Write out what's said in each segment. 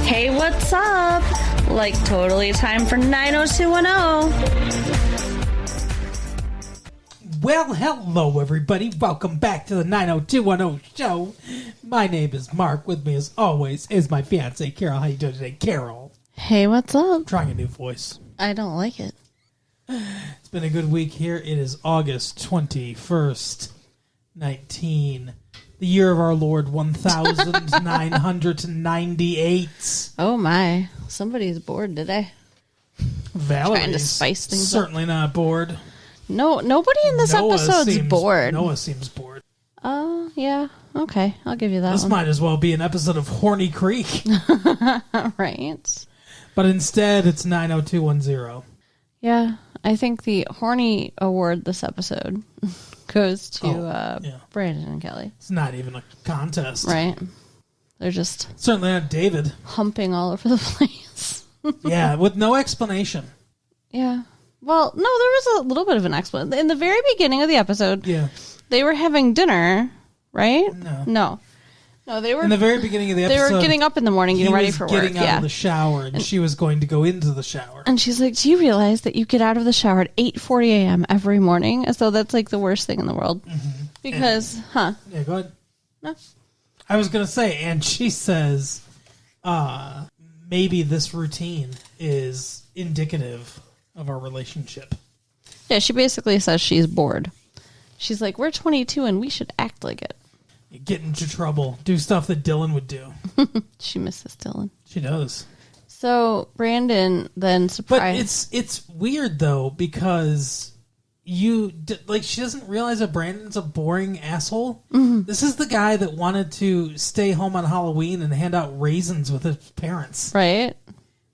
Hey, what's up? Like, totally time for 90210. Well, hello, everybody. Welcome back to the 90210 show. My name is Mark. With me, as always, is my fiancée, Carol. How you doing today, Carol? Hey, what's up? Trying a new voice. I don't like it. It's been a good week here. It is August 21st, the year of our Lord, 1998. Oh, my. Somebody's bored today. Valerie's trying to spice things certainly not bored. No, nobody in this episode's bored. Noah seems bored. Oh, yeah. Okay, I'll give you that This one. might as well be an episode of Horny Creek. Right. But instead, it's 90210. Yeah, I think the horny award this episode goes to Brandon and Kelly. It's not even a contest. Right. They're just Certainly not David. humping all over the place. Yeah, with no explanation. Yeah. Well, no, there was a little bit of an explanation. In the very beginning of the episode, Yeah. they were having dinner, right? No. No, they were... In the very beginning of the episode, they were getting up in the morning, getting ready for work. He was getting out of the shower, and she was going to go into the shower. And she's like, do you realize that you get out of the shower at 8:40 a.m. every morning? As though that's like the worst thing in the world. Mm-hmm. Because, Yeah, go ahead. No. I was going to say, and she says, maybe this routine is indicative of our relationship. Yeah, she basically says she's bored. She's like, we're 22 and we should act like it. You get into trouble. Do stuff that Dylan would do. She misses Dylan. She does. So Brandon then surprised... But it's weird, though, because she doesn't realize that Brandon's a boring asshole. Mm-hmm. This is the guy that wanted to stay home on Halloween and hand out raisins with his parents. Right?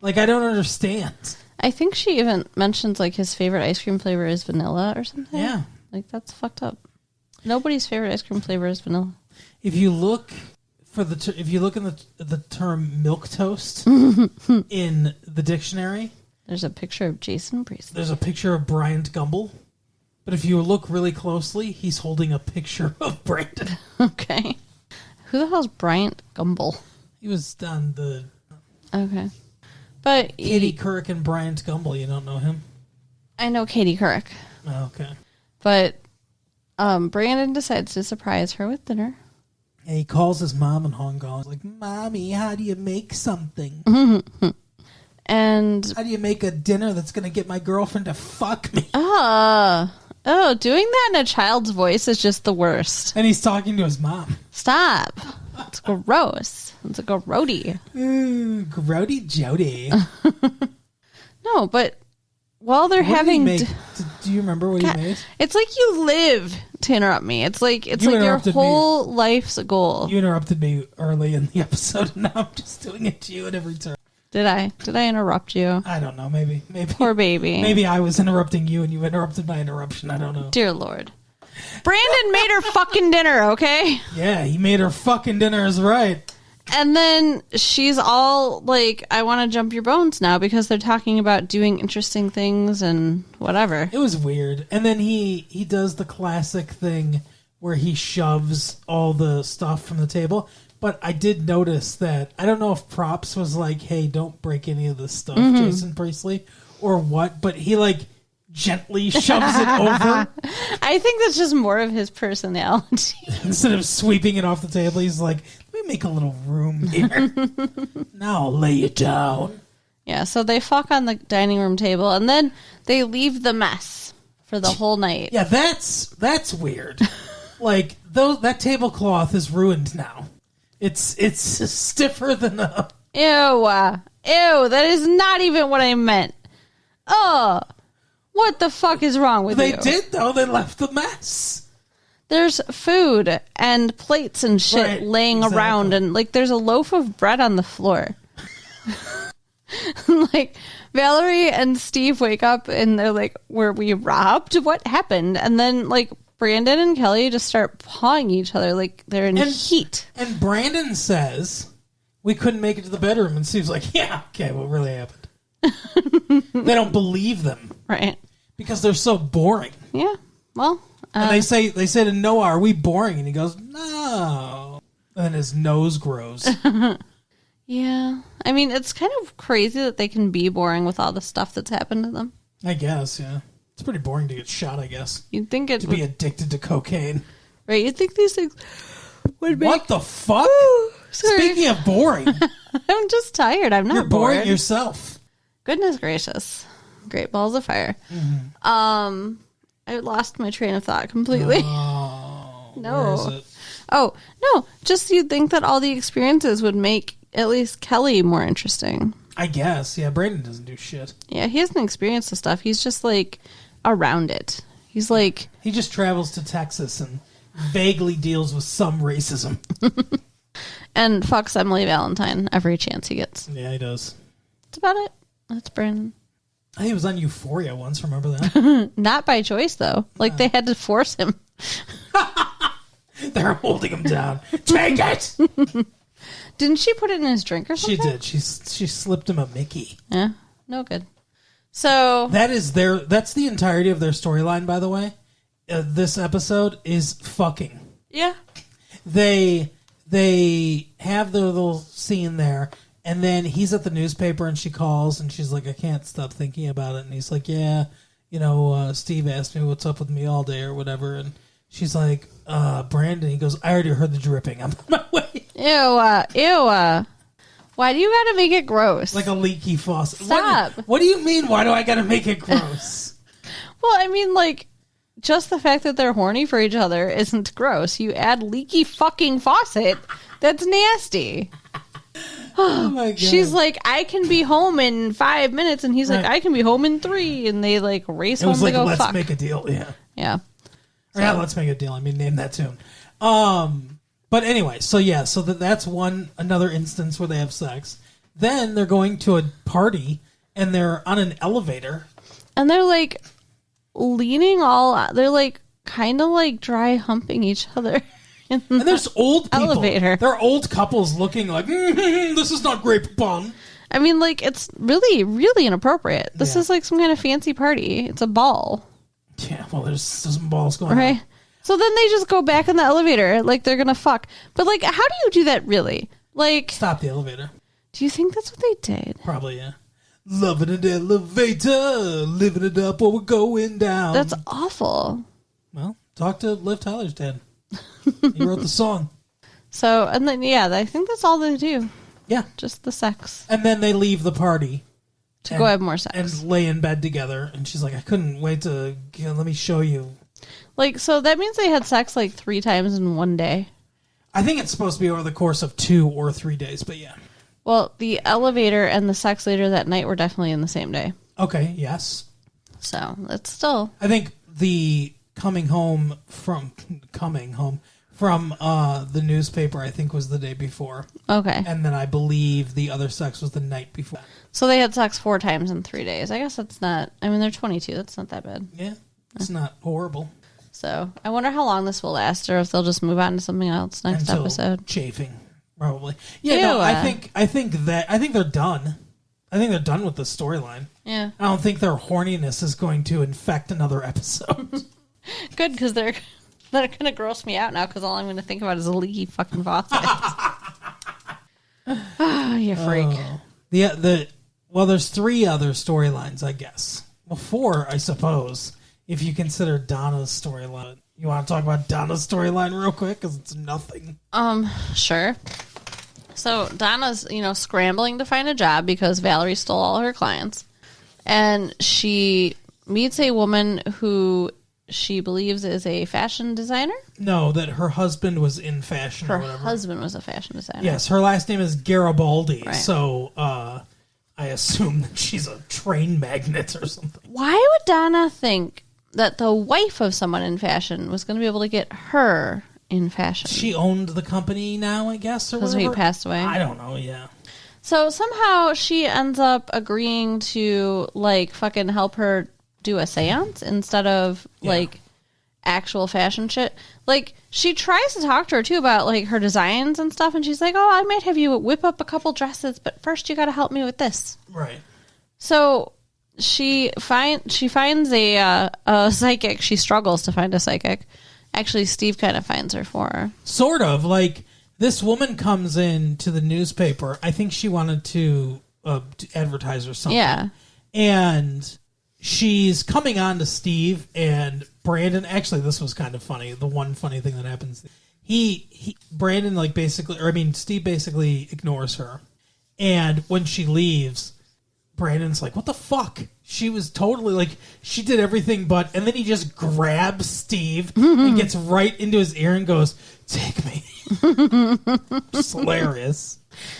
Like, I don't understand. I think she even mentions, like, his favorite ice cream flavor is vanilla or something. Yeah. Like, that's fucked up. Nobody's favorite ice cream flavor is vanilla. If you look in the term milquetoast in the dictionary, there's a picture of Jason Priestley. There's a picture of Bryant Gumbel. But if you look really closely, he's holding a picture of Brandon. Okay. Who the hell's Bryant Gumbel? He was on the... Okay. But Katie Couric and Bryant Gumbel. You don't know him? I know Katie Couric. Oh, okay. But Brandon decides to surprise her with dinner. And he calls his mom in Hong Kong. He's like, Mommy, how do you make something? And how do you make a dinner that's going to get my girlfriend to fuck me? Oh, doing that in a child's voice is just the worst. And he's talking to his mom. Stop. It's gross. It's a grody. Ooh, grody Jody. No, but while they're having... Do you remember what he made? It's like you live to interrupt me. It's like your whole life's a goal. You interrupted me early in the episode, and now I'm just doing it to you at every turn. Did I interrupt you? I don't know. Maybe. Poor baby. Maybe I was interrupting you, and you interrupted my interruption. I don't know. Dear Lord. Brandon made her fucking dinner, okay? Yeah, he made her fucking dinner is right. And then she's all like, I want to jump your bones now because they're talking about doing interesting things and whatever. It was weird. And then he does the classic thing where he shoves all the stuff from the table. But I did notice that, I don't know if Props was like, hey, don't break any of this stuff, Jason Priestley, or what, but he like gently shoves it over. I think that's just more of his personality. Instead of sweeping it off the table, he's like, let me make a little room here. Now I'll lay you down. Yeah, so they fuck on the dining room table, and then they leave the mess for the whole night. Yeah, that's weird. Like, that tablecloth is ruined now. It's stiffer than a... Ew, that is not even what I meant. Oh, what the fuck is wrong with you? They did, though. They left the mess. There's food and plates and shit laying around, and, like, there's a loaf of bread on the floor. Like, Valerie and Steve wake up, and they're like, were we robbed? What happened? And then, like, Brandon and Kelly just start pawing each other like they're in heat. And Brandon says, we couldn't make it to the bedroom. And Steve's like, yeah, okay, what really happened? They don't believe them. Right. Because they're so boring. Yeah. Well. And they say to Noah, are we boring? And he goes, no. And then his nose grows. Yeah. I mean, it's kind of crazy that they can be boring with all the stuff that's happened to them. I guess, yeah. It's pretty boring to get shot, I guess. You'd think it to be addicted to cocaine. Right, you'd think these things would make... What the fuck? Sorry. Speaking of boring. I'm just tired. I'm not You're bored. boring yourself. Goodness gracious. Great balls of fire. Mm-hmm. I lost my train of thought completely. Oh, No. Where is it? Oh, no. Just you'd think that all the experiences would make at least Kelly more interesting. I guess. Yeah, Brandon doesn't do shit. Yeah, he hasn't experienced the stuff. He's just, like, around it. He's like... He just travels to Texas and vaguely deals with some racism. And fucks Emily Valentine every chance he gets. Yeah, he does. That's about it. That's Brandon. I think he was on Euphoria once, remember that? Not by choice, though. Like, they had to force him. They're holding him down. Take it! Didn't she put it in his drink or She something? did. She slipped him a Mickey. Yeah, no good. So... That's the entirety of their storyline, by the way. This episode is fucking. Yeah. They have their little scene there, and then he's at the newspaper and she calls and she's like, I can't stop thinking about it. And he's like, yeah, Steve asked me what's up with me all day or whatever. And she's like, Brandon. He goes, I already heard the dripping. I'm on my way. Ew. Why do you gotta make it gross? Like a leaky faucet. Stop. What do you mean, why do I gotta make it gross? Well, I mean, like, just the fact that they're horny for each other isn't gross. You add leaky fucking faucet, that's nasty. Oh my God. She's like, I can be home in 5 minutes, and he's like, I can be home in 3, and they like race It home was like, to go let's fuck. make a deal. Yeah. Yeah. Or not let's make a deal. I mean, name that tune. But anyway, so yeah, so that's another instance where they have sex. Then they're going to a party and they're on an elevator. And they're like they're like kind of like dry humping each other. And there's old people. Elevator. There are old couples looking like, this is not great fun. I mean, like, it's really, really inappropriate. This is like some kind of fancy party. It's a ball. Yeah, well, there's some balls going Right. on. So then they just go back in the elevator like they're going to fuck. But, like, how do you do that really? Like, Stop the elevator. do you think that's what they did? Probably, yeah. Loving an elevator, living it up while we're going down. That's awful. Well, talk to Liv Tyler's dad. He wrote the song. So, and then, yeah, I think that's all they do. Yeah. Just the sex. And then they leave the party. To go have more sex. And lay in bed together. And she's like, I couldn't wait to, let me show you. Like, so that means they had sex like 3 times in one day. I think it's supposed to be over the course of 2 or 3 days, but yeah. Well, the elevator and the sex later that night were definitely in the same day. Okay, yes. So, that's still... I think the coming home from the newspaper, I think, was the day before. Okay. And then I believe the other sex was the night before. So they had sex 4 times in 3 days. I guess that's not... I mean, they're 22. That's not that bad. Yeah, it's not horrible. So I wonder how long this will last, or if they'll just move on to something else next Until episode. chafing, probably. Yeah, no, I think they're done. I think they're done with the storyline. Yeah. I don't think their horniness is going to infect another episode. Good, because they're going to gross me out now, because all I'm going to think about is a leaky fucking faucet. Oh, you freak. Well, there's 3 other storylines, I guess. Well, 4, I suppose, if you consider Donna's storyline. You want to talk about Donna's storyline real quick? Because it's nothing. Sure. So Donna's, scrambling to find a job because Valerie stole all her clients. And she meets a woman who she believes is a fashion designer. No, that her husband was in fashion or whatever. Her husband was a fashion designer. Yes, her last name is Garibaldi. Right. So I assume that she's a train magnet or something. Why would Donna think that the wife of someone in fashion was going to be able to get her in fashion? She owned the company now, I guess, or because whatever. he passed away. I don't know, yeah. So somehow she ends up agreeing to, like, fucking help her do a seance instead of, like, actual fashion shit. Like, she tries to talk to her, too, about, like, her designs and stuff, and she's like, oh, I might have you whip up a couple dresses, but first you got to help me with this. Right. So she finds a psychic. She struggles to find a psychic. Actually, Steve kind of finds her for her. Sort of. Like, This woman comes in to the newspaper. I think she wanted to advertise or something. Yeah. And she's coming on to Steve and Brandon. Actually, this was kind of funny. The one funny thing that happens. Brandon, like, basically, or I mean, Steve basically ignores her. And when she leaves, Brandon's like, what the fuck? She was totally like, she did everything but, and then he just grabs Steve and gets right into his ear and goes, take me. It's hilarious.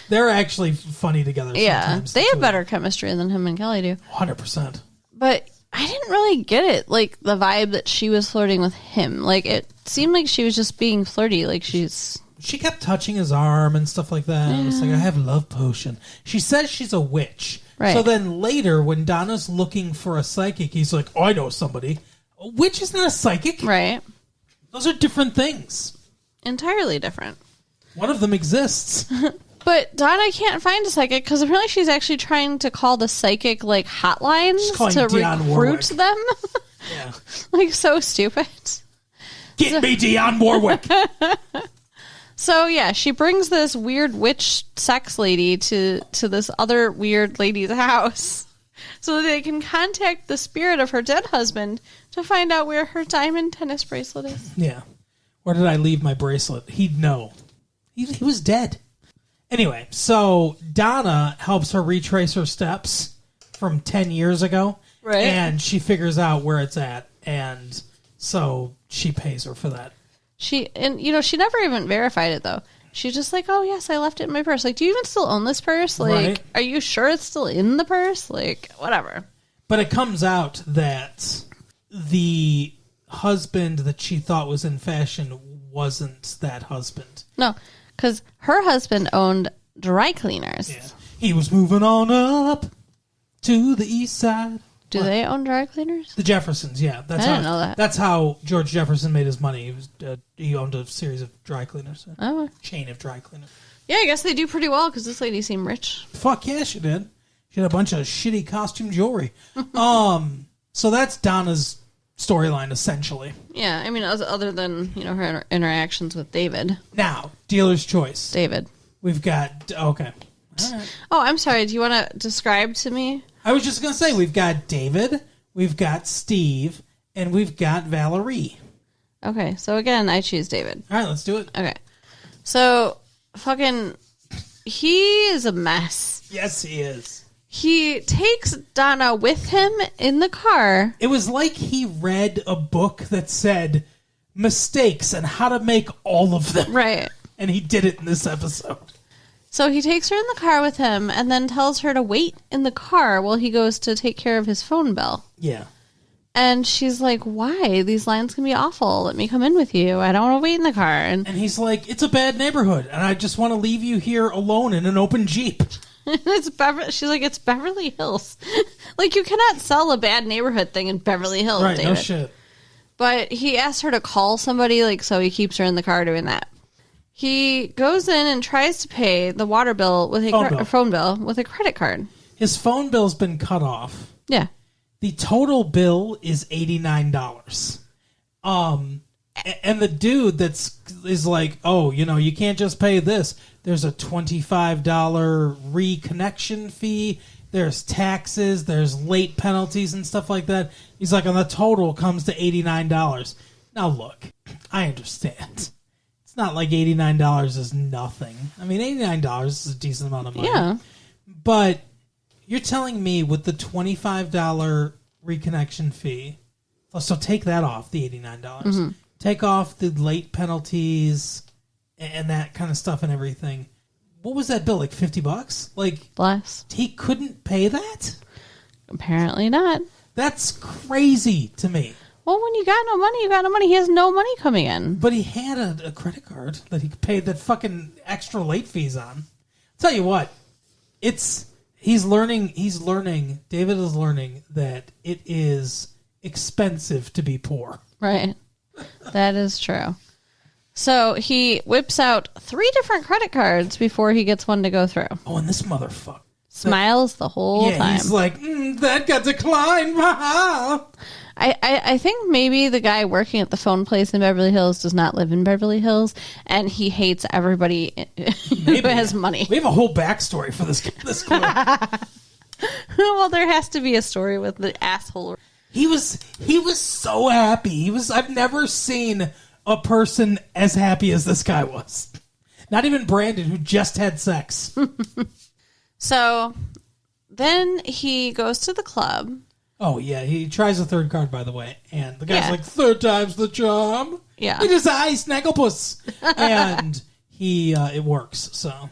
They're actually funny together sometimes. They have better chemistry than him and Kelly do. 100%. But I didn't really get it, like, the vibe that she was flirting with him. Like, it seemed like she was just being flirty, like She kept touching his arm and stuff like that. Yeah. It's like, I have love potion. She says she's a witch. Right. So then later, when Donna's looking for a psychic, he's like, oh, I know somebody. A witch is not a psychic. Right. Those are different things. Entirely different. One of them exists. But Donna can't find a psychic because apparently she's actually trying to call the psychic, like, hotlines to recruit them. Yeah. Like, so stupid. Get me Dionne Warwick. So, yeah, she brings this weird witch sex lady to this other weird lady's house so that they can contact the spirit of her dead husband to find out where her diamond tennis bracelet is. Yeah. Where did I leave my bracelet? He'd know. He was dead. Anyway, so Donna helps her retrace her steps from 10 years ago. Right. And she figures out where it's at. And so she pays her for that. She never even verified it, though. She's just like, oh, yes, I left it in my purse. Like, do you even still own this purse? Like, right. Are you sure it's still in the purse? Like, whatever. But it comes out that the husband that she thought was in fashion wasn't that husband. No, because her husband owned dry cleaners. Yeah. He was moving on up to the east side. Do they own dry cleaners? The Jeffersons, yeah. I didn't know that. That's how George Jefferson made his money. He owned a series of dry cleaners. Oh. Chain of dry cleaners. Yeah, I guess they do pretty well because this lady seemed rich. Fuck yeah, she did. She had a bunch of shitty costume jewelry. So that's Donna's storyline, essentially. Yeah, I mean, other than, her interactions with David. Now, dealer's choice. David. We've got... Okay. All right. Oh, I'm sorry. Do you want to describe to me? I was just going to say, we've got David, we've got Steve, and we've got Valerie. Okay, so again, I choose David. All right, let's do it. Okay. So, he is a mess. Yes, he is. He takes Donna with him in the car. It was like he read a book that said mistakes and how to make all of them. Right. And he did it in this episode. So he takes her in the car with him and then tells her to wait in the car while he goes to take care of his phone bill. Yeah. And she's like, why? These lines can be awful. Let me come in with you. I don't want to wait in the car. And he's like, it's a bad neighborhood, and I just want to leave you here alone in an open Jeep. She's like, it's Beverly Hills. Like, you cannot sell a bad neighborhood thing in Beverly Hills, right, David. No shit. But he asked her to call somebody, so he keeps her in the car doing that. He goes in and tries to pay the water bill with a phone bill with a credit card. His phone bill's been cut off. Yeah. The total bill is $89. And the dude is like, oh, you can't just pay this. There's a $25 reconnection fee. There's taxes. There's late penalties and stuff like that. He's like, and the total comes to $89. Now, look, I understand. It's not like $89 is nothing. I mean, $89 is a decent amount of money. Yeah. But you're telling me with the $25 reconnection fee, so take that off, the $89. Mm-hmm. Take off the late penalties and that kind of stuff and everything. What was that bill, like $50? Like, less. He couldn't pay that? Apparently not. That's crazy to me. Well, when you got no money, you got no money. He has no money coming in. But he had a credit card that he paid that fucking extra late fees on. I'll tell you what, he's learning, David is learning that it is expensive to be poor. Right. That is true. So he whips out 3 different credit cards before he gets one to go through. Oh, and this motherfucker smiles the whole time. He's like, that got declined. I think maybe the guy working at the phone place in Beverly Hills does not live in Beverly Hills, and he hates everybody who has money. We have a whole backstory for this clip. Well, there has to be a story with the asshole. He was so happy. I've never seen a person as happy as this guy was. Not even Brandon, who just had sex. So then he goes to the club. Oh, yeah. He tries a third card, by the way. And the guy's like, third time's the charm. Yeah. It is I, Snagglepuss. And it works, so.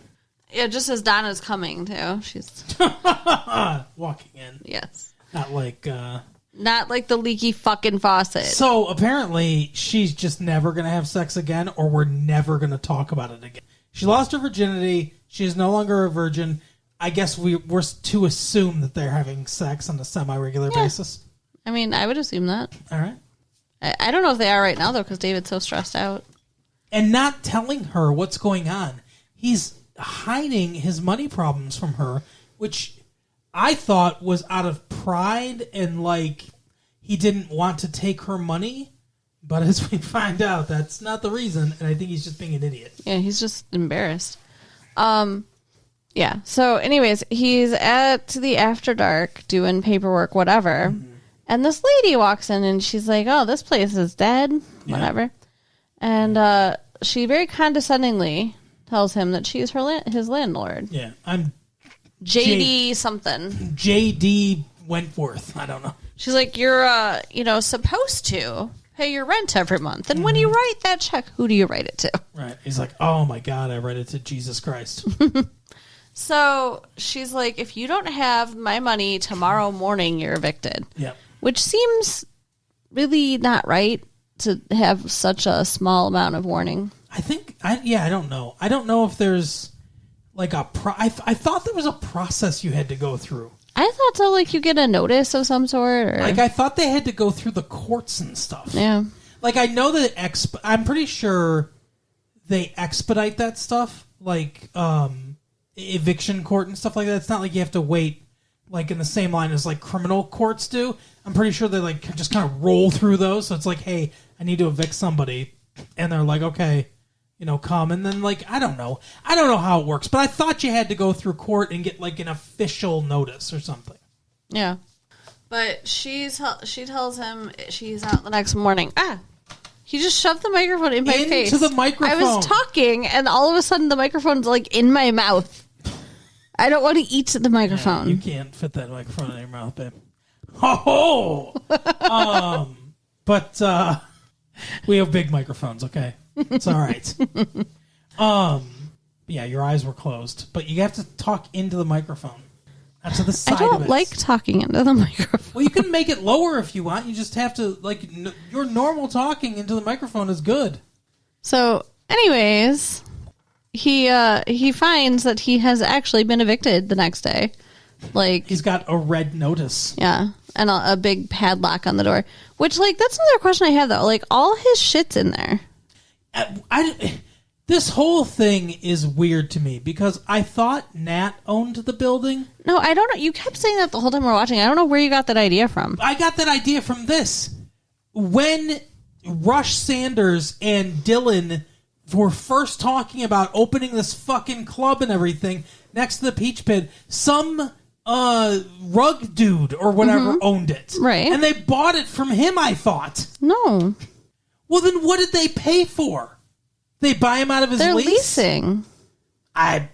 Yeah, just as Donna's coming, too. She's walking in. Yes. Not like the leaky fucking faucet. So apparently she's just never going to have sex again, or we're never going to talk about it again. She lost her virginity. She is no longer a virgin. I guess we're to assume that they're having sex on a semi-regular basis. I mean, I would assume that. All right. I don't know if they are right now, though, because David's so stressed out. And not telling her what's going on. He's hiding his money problems from her, which I thought was out of pride and like he didn't want to take her money. But as we find out, that's not the reason. And I think he's just being an idiot. Yeah, he's just embarrassed. Yeah. So anyways, he's at the After Dark doing paperwork, whatever. Mm-hmm. And this lady walks in and she's like, oh, this place is dead, whatever. And she very condescendingly tells him that she's his landlord. Yeah. I'm JD something. JD Wentworth. I don't know. She's like, you're, supposed to pay your rent every month. And when you write that check, who do you write it to? Right. He's like, oh my God, I write it to Jesus Christ. So she's like, if you don't have my money tomorrow morning, you're evicted. Yeah. Which seems really not right to have such a small amount of warning. I don't know. I don't know if there's like I thought there was a process you had to go through. I thought so, like you get a notice of some sort. Or... Like I thought they had to go through the courts and stuff. Yeah. Like I know that I'm pretty sure they expedite that stuff, like eviction court and stuff like that. It's not like you have to wait like in the same line as like criminal courts do. I'm pretty sure they like just kind of roll through those. So it's like, hey, I need to evict somebody, and they're like, okay, come. And then like I don't know how it works, but I thought you had to go through court and get like an official notice or something. Yeah, but she tells him she's out the next morning. He just shoved the microphone in my face. Into the microphone. I was talking, and all of a sudden the microphone's like in my mouth. I don't want to eat the microphone. Yeah, you can't fit that microphone in your mouth, babe. Oh! But we have big microphones, okay? It's all right. Yeah, your eyes were closed, but you have to talk into the microphone. Not to the side of it. I don't like talking into the microphone. Well, you can make it lower if you want. You just have to, like, your normal talking into the microphone is good. So, anyways, he finds that he has actually been evicted the next day. Like he's got a red notice. Yeah, and a big padlock on the door. Which, like, that's another question I have, though. Like, all his shit's in there. This whole thing is weird to me because I thought Nat owned the building. No, I don't know. You kept saying that the whole time we were watching. I don't know where you got that idea from. I got that idea from this. When Rush Sanders and Dylan were first talking about opening this fucking club and everything next to the Peach Pit, some rug dude or whatever owned it. Right. And they bought it from him, I thought. No. Well, then what did they pay for? They buy him out of his lease? They're leasing. I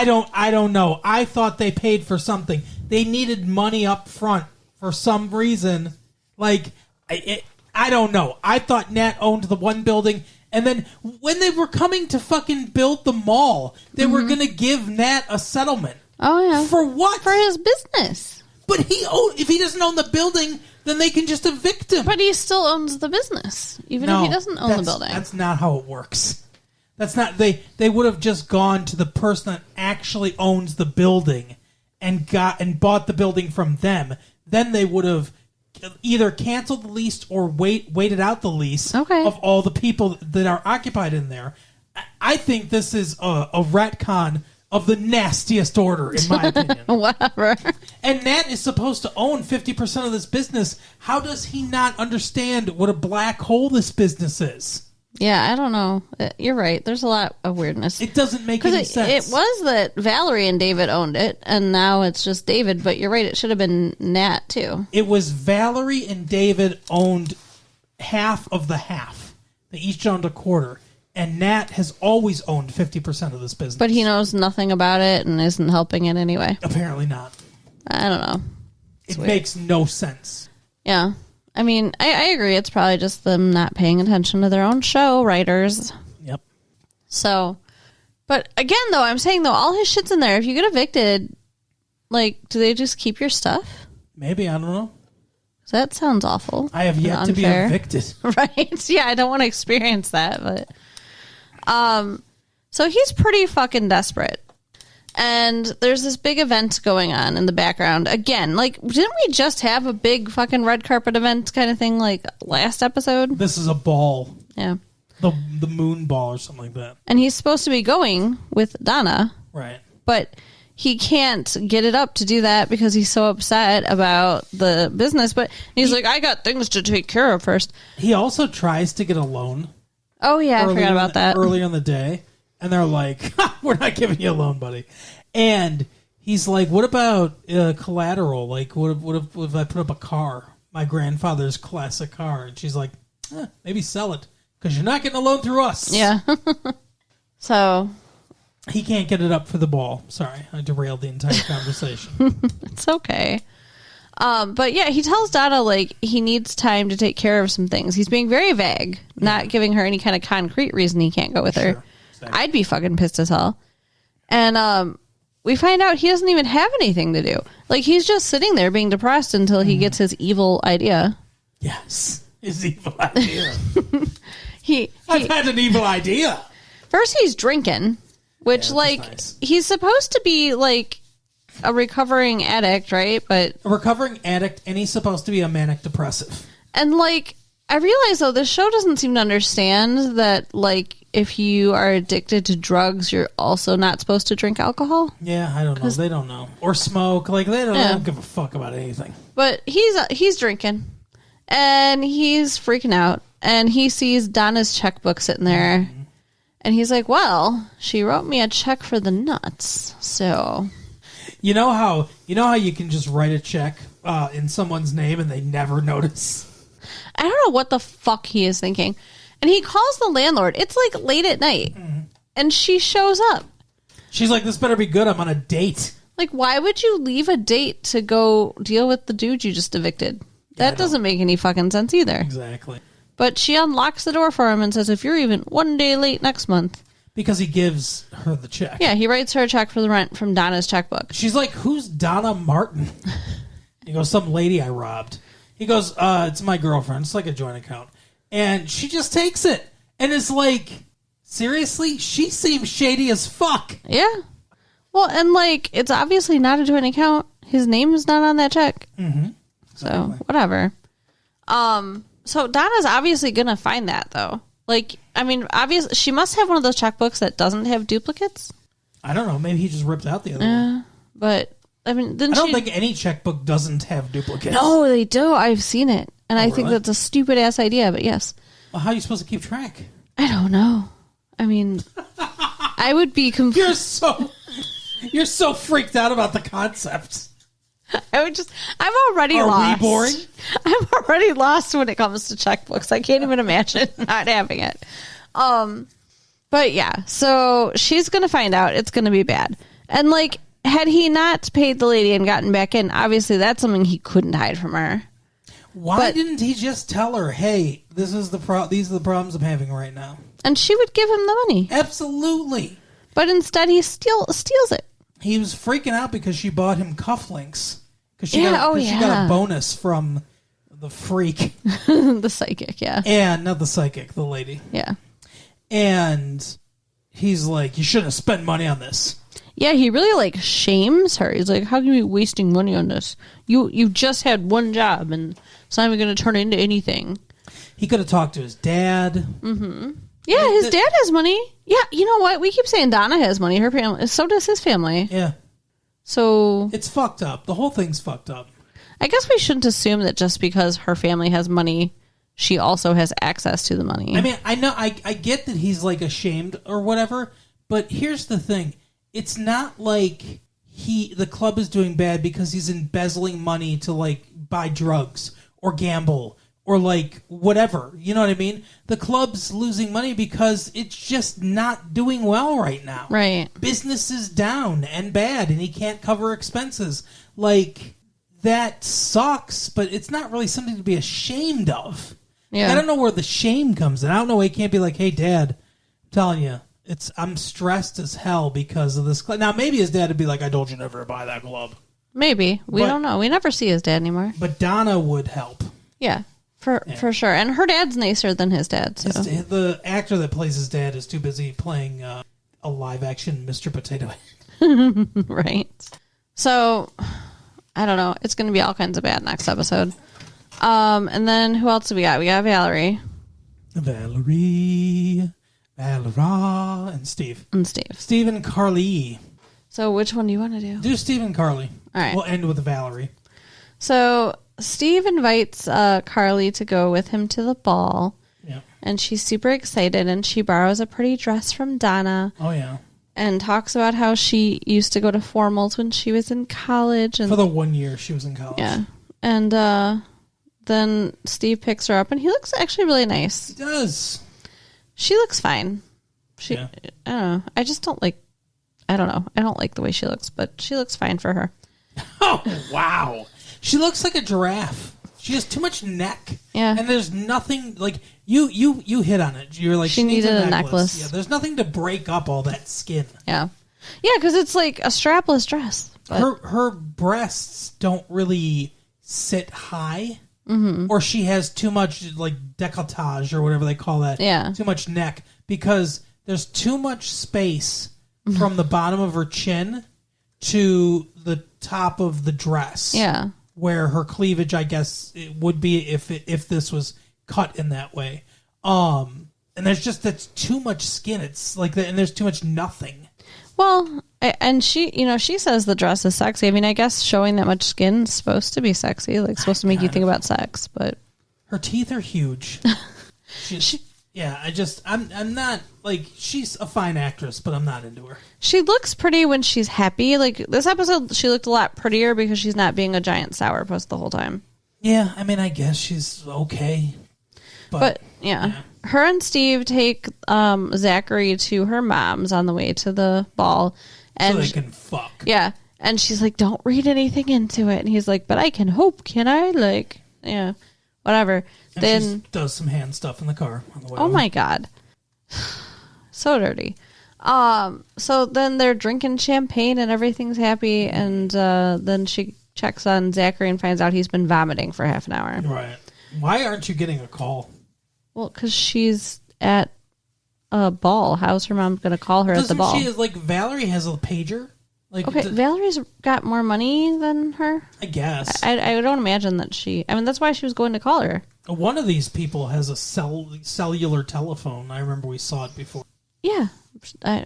don't know. I thought they paid for something. They needed money up front for some reason. Like, I don't know. I thought Nat owned the one building, and then when they were coming to fucking build the mall, they were going to give Nat a settlement. Oh, yeah. For what? For his business. But if he doesn't own the building, then they can just evict him. But he still owns the business, even if he doesn't own the building. That's not how it works. That's not. They would have just gone to the person that actually owns the building and bought the building from them. Then they would have either canceled the lease or waited out the lease of all the people that are occupied in there. I think this is a retcon of the nastiest order, in my opinion. Whatever. And Nat is supposed to own 50% of this business. How does he not understand what a black hole this business is? Yeah, I don't know. You're right. There's a lot of weirdness. It doesn't make any sense. It was that Valerie and David owned it, and now it's just David. But you're right. It should have been Nat, too. It was Valerie and David owned half of the half. They each owned a quarter. And Nat has always owned 50% of this business. But he knows nothing about it and isn't helping it anyway. Apparently not. I don't know. It makes no sense. Yeah. I mean, I agree. It's probably just them not paying attention to their own show writers. Yep. So, but again, though, I'm saying, though, all his shit's in there. If you get evicted, like, do they just keep your stuff? Maybe. I don't know. That sounds awful. I have yet to be evicted. Right? Yeah, I don't want to experience that, but... So he's pretty fucking desperate. And there's this big event going on in the background. Again, like, didn't we just have a big fucking red carpet event kind of thing, like, last episode? This is a ball. Yeah. The moon ball or something like that. And he's supposed to be going with Donna. Right. But he can't get it up to do that because he's so upset about the business. But he's like, I got things to take care of first. He also tries to get a loan. Oh, yeah, I forgot about that. Earlier in the day. And they're like, we're not giving you a loan, buddy. And he's like, what about collateral? Like, what if I put up a car? My grandfather's classic car. And she's like, maybe sell it. Because you're not getting a loan through us. Yeah. So... He can't get it up for the ball. Sorry, I derailed the entire conversation. It's okay. But yeah, he tells Donna, like, he needs time to take care of some things. He's being very vague, not giving her any kind of concrete reason he can't go with her. Sure. Exactly. I'd be fucking pissed as hell. And we find out he doesn't even have anything to do. Like, he's just sitting there being depressed until he gets his evil idea. Yes, his evil idea. I've had an evil idea. First, he's drinking, which, like, nice. He's supposed to be, like, a recovering addict, right? But a recovering addict, and he's supposed to be a manic depressive. And, like, I realize, though, this show doesn't seem to understand that, like, if you are addicted to drugs, you're also not supposed to drink alcohol. Yeah, I don't know. They don't know. Or smoke. Like, they don't give a fuck about anything. But he's drinking, and he's freaking out, and he sees Donna's checkbook sitting there, and he's like, well, she wrote me a check for the nuts, so... You know how you can just write a check in someone's name and they never notice? I don't know what the fuck he is thinking. And he calls the landlord. It's like late at night. And she shows up. She's like, this better be good. I'm on a date. Like, why would you leave a date to go deal with the dude you just evicted? That doesn't make any fucking sense either. Exactly. But she unlocks the door for him and says, if you're even one day late next month. Because he gives her the check. Yeah, he writes her a check for the rent from Donna's checkbook. She's like, who's Donna Martin? He goes, some lady I robbed. He goes, it's my girlfriend. It's like a joint account. And she just takes it. And is like, seriously? She seems shady as fuck. Yeah. Well, and like, it's obviously not a joint account. His name is not on that check. Exactly. So, whatever. So Donna's obviously going to find that, though. Like, I mean, obviously, she must have one of those checkbooks that doesn't have duplicates. I don't know. Maybe he just ripped out the other one. But, I mean, I don't think any checkbook doesn't have duplicates. No, they do. I've seen it. And I think that's a stupid-ass idea, but yes. Well, how are you supposed to keep track? I don't know. I mean, I would be You're so freaked out about the concept. I'm already lost. Are we boring? I'm already lost when it comes to checkbooks. I can't even imagine not having it. But yeah, so she's going to find out. It's going to be bad. And like, had he not paid the lady and gotten back in, obviously that's something he couldn't hide from her. Why didn't he just tell her, hey, these are the problems I'm having right now? And she would give him the money. Absolutely. But instead he steals it. He was freaking out because she bought him cufflinks. Because she got a bonus from the freak. The psychic, yeah. And not the psychic, the lady. Yeah. And he's like, you shouldn't have spent money on this. Yeah, he really like shames her. He's like, how can you be wasting money on this? You just had one job and it's not even going to turn into anything. He could have talked to his dad. Yeah, his dad has money. Yeah, you know what? We keep saying Donna has money. Her family, so does his family. Yeah. So it's fucked up. The whole thing's fucked up. I guess we shouldn't assume that just because her family has money, she also has access to the money. I mean, I know, I get that he's like ashamed or whatever, but here's the thing. It's not like the club is doing bad because he's embezzling money to like buy drugs or gamble or like whatever. You know what I mean? The club's losing money because it's just not doing well right now. Right. Business is down and bad and he can't cover expenses. Like, that sucks, but it's not really something to be ashamed of. Yeah. I don't know where the shame comes in. I don't know why he can't be like, hey, Dad, I'm telling you, I'm stressed as hell because of this club. Now, maybe his dad would be like, I told you never to buy that club. Maybe. We don't know. We never see his dad anymore. But Donna would help. Yeah. For sure. And her dad's nicer than his dad. So. The actor that plays his dad is too busy playing a live-action Mr. Potato Head. Right. So, I don't know. It's going to be all kinds of bad next episode. And then who else do we got? We got Valerie. Valerie, and Steve. Steve and Carly. So which one do you want to do? Do Steve and Carly. All right. We'll end with Valerie. So Steve invites Carly to go with him to the ball. Yeah. And she's super excited, and she borrows a pretty dress from Donna. Oh, yeah. And talks about how she used to go to formals when she was in college. And, for the 1 year she was in college. Yeah. And then Steve picks her up, and he looks actually really nice. He does. She looks fine. I don't know. I don't know. I don't like the way she looks, but she looks fine for her. Oh, wow. She looks like a giraffe. She has too much neck. Yeah. And there's nothing, like, you hit on it. You're like, she needed a necklace. Yeah, there's nothing to break up all that skin. Yeah. Yeah, because it's like a strapless dress. Her breasts don't really sit high. Mm-hmm. Or she has too much, like, décolletage or whatever they call that. Yeah. Too much neck. Because there's too much space from the bottom of her chin to the top of the dress. Yeah. Where her cleavage, I guess, it would be if this was cut in that way. And that's too much skin. It's like that, and there's too much nothing. Well, and she says the dress is sexy. I mean, I guess showing that much skin is supposed to be sexy, like supposed to make you think about sex. But her teeth are huge. I'm not, like, she's a fine actress, but I'm not into her. She looks pretty when she's happy. Like, this episode, she looked a lot prettier because she's not being a giant sourpuss the whole time. Yeah, I mean, I guess she's okay. But yeah. Her and Steve take Zachary to her mom's on the way to the ball. And so they can fuck. Yeah. And she's like, don't read anything into it. And he's like, but I can hope, can I? Like, yeah, whatever. And then she does some hand stuff in the car on the way. Oh my God. So dirty. So then they're drinking champagne and everything's happy. And then she checks on Zachary and finds out he's been vomiting for half an hour. Right. Why aren't you getting a call? Well, because she's at a ball. How's her mom going to call her at the ball? She is like, Valerie has a pager. Like, okay, Valerie's got more money than her. I guess. I don't imagine that I mean, that's why she was going to call her. One of these people has a cellular telephone. I remember we saw it before. Yeah.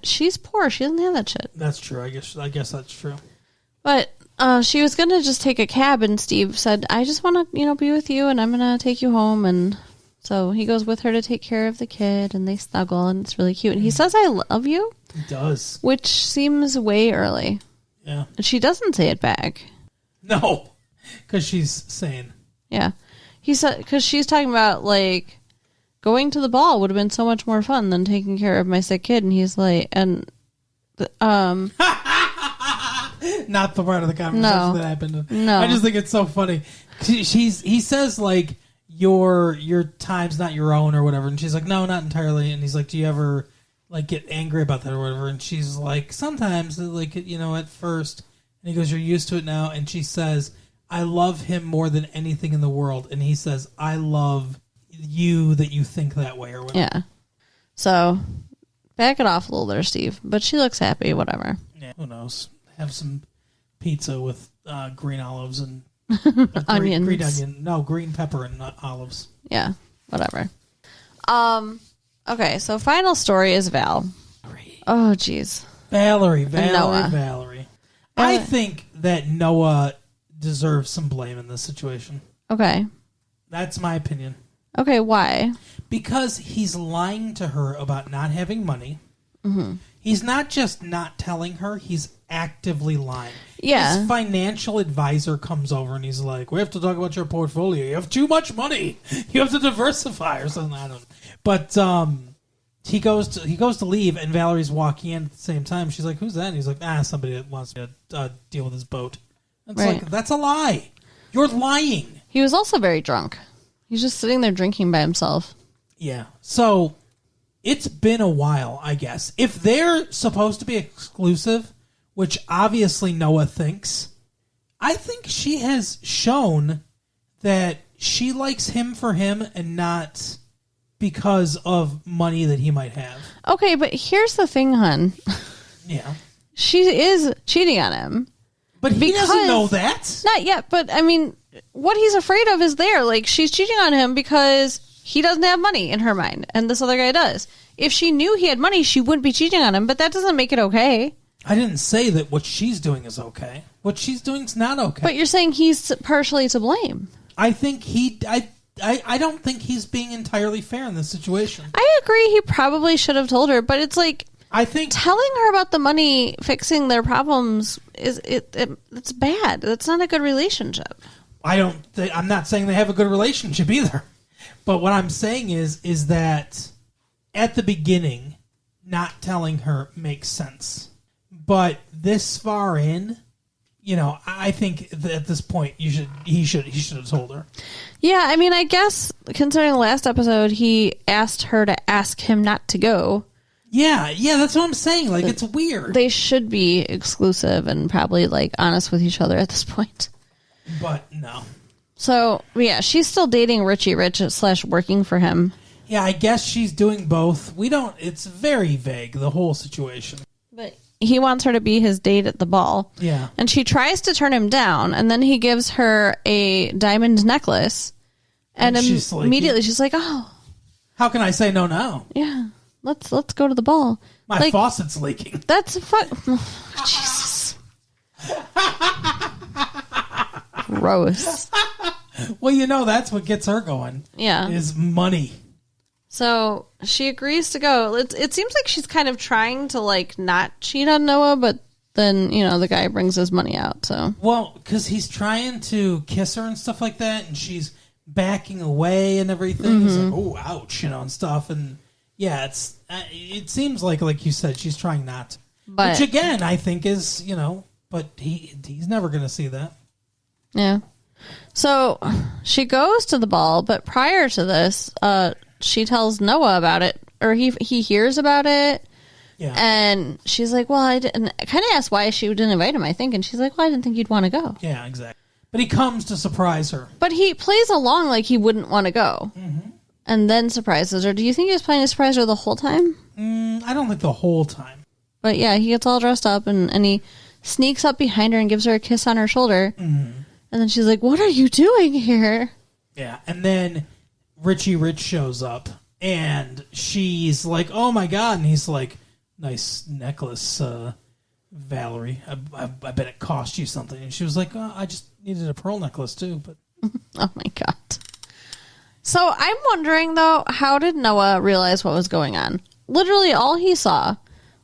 She's poor. She doesn't have that shit. That's true. I guess that's true. But she was going to just take a cab, and Steve said, I just want to, be with you, and I'm going to take you home. And so he goes with her to take care of the kid, and they snuggle, and it's really cute. And he says, I love you. He does. Which seems way early. Yeah. And she doesn't say it back. No. Because she's sane. Yeah. He said, because she's talking about, like, going to the ball would have been so much more fun than taking care of my sick kid. And he's like, Not the part of the conversation that happened. No. I just think it's so funny. He says, like, your time's not your own or whatever. And she's like, no, not entirely. And he's like, do you ever, like, get angry about that or whatever? And she's like, sometimes, like, at first. And he goes, you're used to it now. And she says, I love him more than anything in the world. And he says, I love you that you think that way or whatever. Yeah. So, back it off a little there, Steve. But she looks happy, whatever. Yeah, who knows? Have some pizza with green olives and onions. Green onion. No, green pepper and olives. Yeah, whatever. Okay, so final story is Val. Oh, jeez. Valerie. Noah. I think that Noah deserves some blame in this situation. Okay. That's my opinion. Okay, why? Because he's lying to her about not having money. Mm-hmm. He's not just not telling her, he's actively lying. Yeah. His financial advisor comes over and he's like, we have to talk about your portfolio. You have too much money. You have to diversify or something. I don't know. But he goes to leave, and Valerie's walking in at the same time. She's like, who's that? And he's like, somebody that wants me to deal with his boat. It's right. like, that's a lie. You're lying. He was also very drunk. He's just sitting there drinking by himself. Yeah. So it's been a while, I guess. If they're supposed to be exclusive, which obviously Noah thinks, I think she has shown that she likes him for him and not because of money that he might have. Okay, but here's the thing, hon. Yeah. She is cheating on him. But he doesn't know that. Not yet, but I mean, what he's afraid of is there. Like, she's cheating on him because he doesn't have money in her mind, and this other guy does. If she knew he had money, she wouldn't be cheating on him, but that doesn't make it okay. I didn't say that what she's doing is okay. What she's doing is not okay. But you're saying he's partially to blame. I think I don't think he's being entirely fair in this situation. I agree he probably should have told her, but it's like, I think telling her about the money fixing their problems it's bad. That's not a good relationship. I'm not saying they have a good relationship either. But what I'm saying is that at the beginning, not telling her makes sense. But this far in, I think that at this point he should have told her. Yeah, I mean, I guess considering the last episode, he asked her to ask him not to go. Yeah, that's what I'm saying. Like, it's weird. They should be exclusive and probably, like, honest with each other at this point. But, no. So, yeah, she's still dating Richie Rich / working for him. Yeah, I guess she's doing both. It's very vague, the whole situation. But he wants her to be his date at the ball. Yeah. And she tries to turn him down, and then he gives her a diamond necklace. And she's immediately she's like, oh. How can I say no now? Yeah. Let's go to the ball. My faucet's leaking. That's Jesus. Gross. Well, that's what gets her going. Yeah. Is money. So she agrees to go. It seems like she's kind of trying to, like, not cheat on Noah, but then, the guy brings his money out. So, well, because he's trying to kiss her and stuff like that, and she's backing away and everything. Mm-hmm. He's like, oh, ouch, and stuff. And yeah, it seems like you said, she's trying not to. Which again, I think is, but he's never going to see that. Yeah. So she goes to the ball, but prior to this, she tells Noah about it, or he hears about it. Yeah. And she's like, well, I didn't. I kind of asked why she didn't invite him, I think. And she's like, well, I didn't think you'd want to go. Yeah, exactly. But he comes to surprise her. But he plays along like he wouldn't want to go. Mm-hmm. And then surprises her. Do you think he was planning to surprise her the whole time? I don't think the whole time. But yeah, he gets all dressed up and he sneaks up behind her and gives her a kiss on her shoulder. Mm-hmm. And then she's like, what are you doing here? Yeah, and then Richie Rich shows up and she's like, oh my God. And he's like, nice necklace, Valerie. I bet it cost you something. And she was like, I just needed a pearl necklace too. But oh my God. So I'm wondering, though, how did Noah realize what was going on? Literally all he saw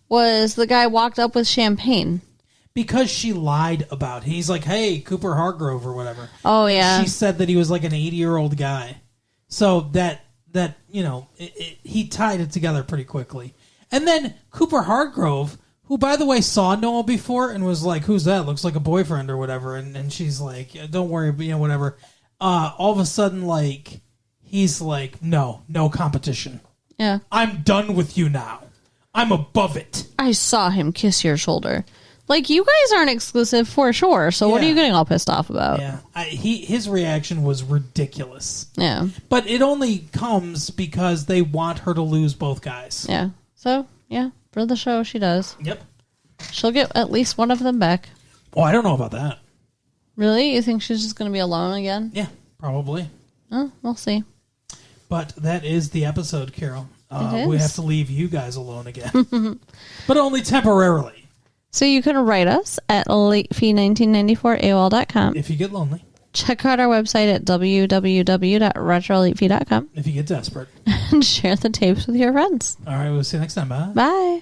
was the guy walked up with champagne. Because she lied about it. He's like, hey, Cooper Hargrove or whatever. Oh, yeah. She said that he was like an 80-year-old guy. So that he tied it together pretty quickly. And then Cooper Hargrove, who, by the way, saw Noah before and was like, who's that? Looks like a boyfriend or whatever. And she's like, don't worry, whatever. All of a sudden, like, he's like, no competition. Yeah. I'm done with you now. I'm above it. I saw him kiss your shoulder. Like, you guys aren't exclusive for sure, so what are you getting all pissed off about? Yeah, his reaction was ridiculous. Yeah. But it only comes because they want her to lose both guys. Yeah. So, yeah, for the show, she does. Yep. She'll get at least one of them back. Oh, I don't know about that. Really? You think she's just going to be alone again? Yeah, probably. Oh, we'll see. But that is the episode, Carol. we have to leave you guys alone again. But only temporarily. So you can write us at latefee1994AOL.com. If you get lonely. Check out our website at www.retrolatefee.com. If you get desperate. And share the tapes with your friends. All right, we'll see you next time. Bye. Bye.